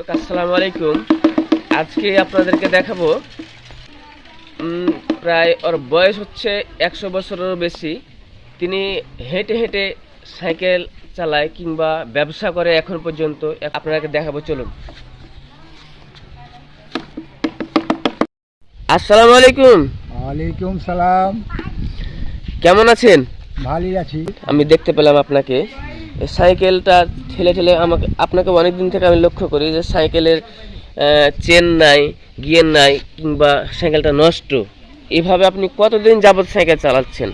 আসসালামু আলাইকুম। আজকে আপনাদেরকে দেখাবো প্রায় ওর বয়স হচ্ছে 100 বছরেরও বেশি। তিনি হেঁটে হেঁটে সাইকেল চালায় কিংবা ব্যবসা করে এখন পর্যন্ত। আপনাদেরকে দেখাবো, চলুন। আসসালামু আলাইকুম। ওয়ালাইকুম সালাম। কেমন আছেন? ভালোই আছি। আমি দেখতে পেলাম আপনাকে সাইকেলটা ঠেলে ঠেলে আপনাকে অনেকদিন থেকে আমি লক্ষ্য করি যে সাইকেলের চেন নাই, গিয়ার নাই, কিংবা সাইকেলটা নষ্ট। এভাবে আপনি কতদিন যাবৎ সাইকেল চালাচ্ছেন?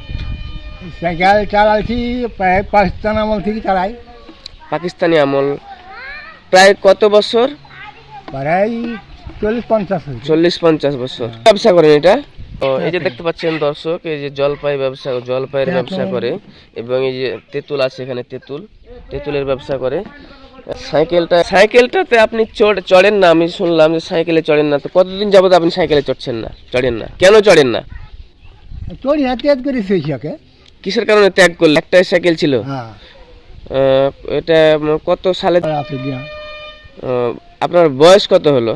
সাইকেল চালাচ্ছি প্রায় পাকিস্তান আমল থেকে চালাই। পাকিস্তানি আমল প্রায় কত বছর? প্রায় 40-50 বছর ব্যবসা করেন এটা? এই যে দেখতে পাচ্ছেন দর্শক, এই যে জলপাইয়ের ব্যবসা করে, এবং এই যে তেঁতুল আছে, এখানে তেঁতুলের ব্যবসা করে। সাইকেলটাতে আপনি চড়েন না? আমি শুনলাম যে সাইকেলে চড়েন না, তো কতদিন যাবত আপনি সাইকেলে চড়ছেন না? চড়েন না কেন? চড়েন না? চড়ি না, ত্যাগ করে শেষকে। কিসের কারণে ত্যাগ করলেন? একটাই সাইকেল ছিল। এটা কত সালে? আপনার বয়স কত হলো?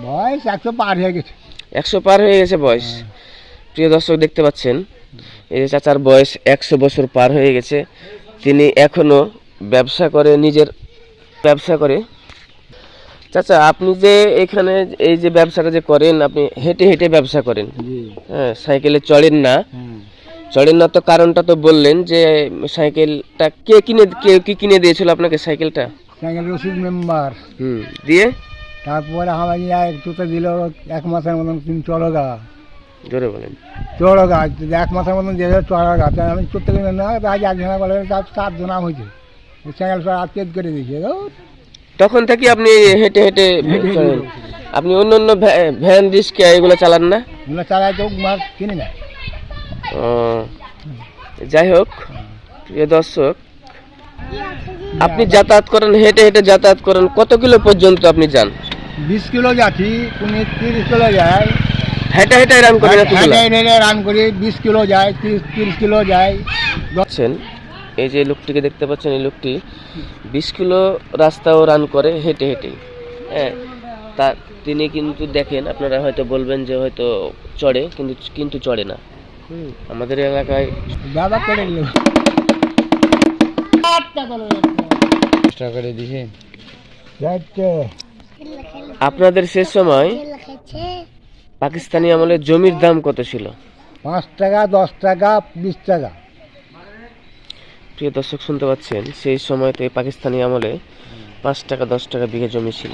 বয়স 100 পার হয়ে গেছে। 100 পার হয়ে গেছে বয়স। প্রিয় দর্শক, দেখতে পাচ্ছেন এই যে চাচার বয়স 100 বছর পার হয়ে গেছে। তিনি এখনো ব্যবসা করে, নিজের ব্যবসা করে। চাচা, আপনি যে এখানে এই যে ব্যবসাটা যে করেন, আপনি হেঁটে হেঁটে ব্যবসা করেন, হ্যাঁ, সাইকেলে চড়েন না। তো কারণটা তো বললেন যে সাইকেলটা কে কিনে দিয়েছিল আপনাকে সাইকেলটা? Cycle Rashid member. দিয়ে তারপরে আমার জুতো দিল 1 মাসের মতন। তুমি চলো গা, জোরে বলেন। চলো গা, 1 মাসের মতন দিয়ে চলো গা। আমি চলতে গেলে না, আজ 1 জনা বলে 7 জনা হয়েছে। সাইকেল ত্যাগ করে দিয়েছে। তখন থেকে আপনি হেঁটে হেঁটে চলেন? আপনি অন্য অন্য ভ্যান, রিক্সা এগুলো চালান না? এগুলো চালাই তো কিনি না। যাই হোক, প্রিয় দর্শক, আপনি যাতায়াত করেন, হেঁটে হেঁটে যাতায়াত করেন। কত কিলো পর্যন্ত আপনি যান? 20 কিলো যাচ্ছি, 30 কিলো যায়। হেঁটে হেঁটে রান করেন? রান করি 20 কিলো যায়, 30 কিলো যায়। এই যে লোকটিকে দেখতে পাচ্ছেন, এই লোকটি 20 কিলো রাস্তাও রান করে হেঁটে হেঁটে। হ্যাঁ, তা তিনি কিন্তু দেখেন, আপনারা হয়তো বলবেন যে হয়তো চড়ে, কিন্তু চড়ে না। আমাদের এলাকায় আপনাদের শেষ সময় পাকিস্তানি আমলে জমির দাম কত ছিল? 5 টাকা, 10 টাকা, 20 টাকা। প্রিয় দর্শক, শুনতে পাচ্ছেন, সেই সময়তে পাকিস্তানি আমলে 5 টাকা 10 টাকা বিঘা জমি ছিল।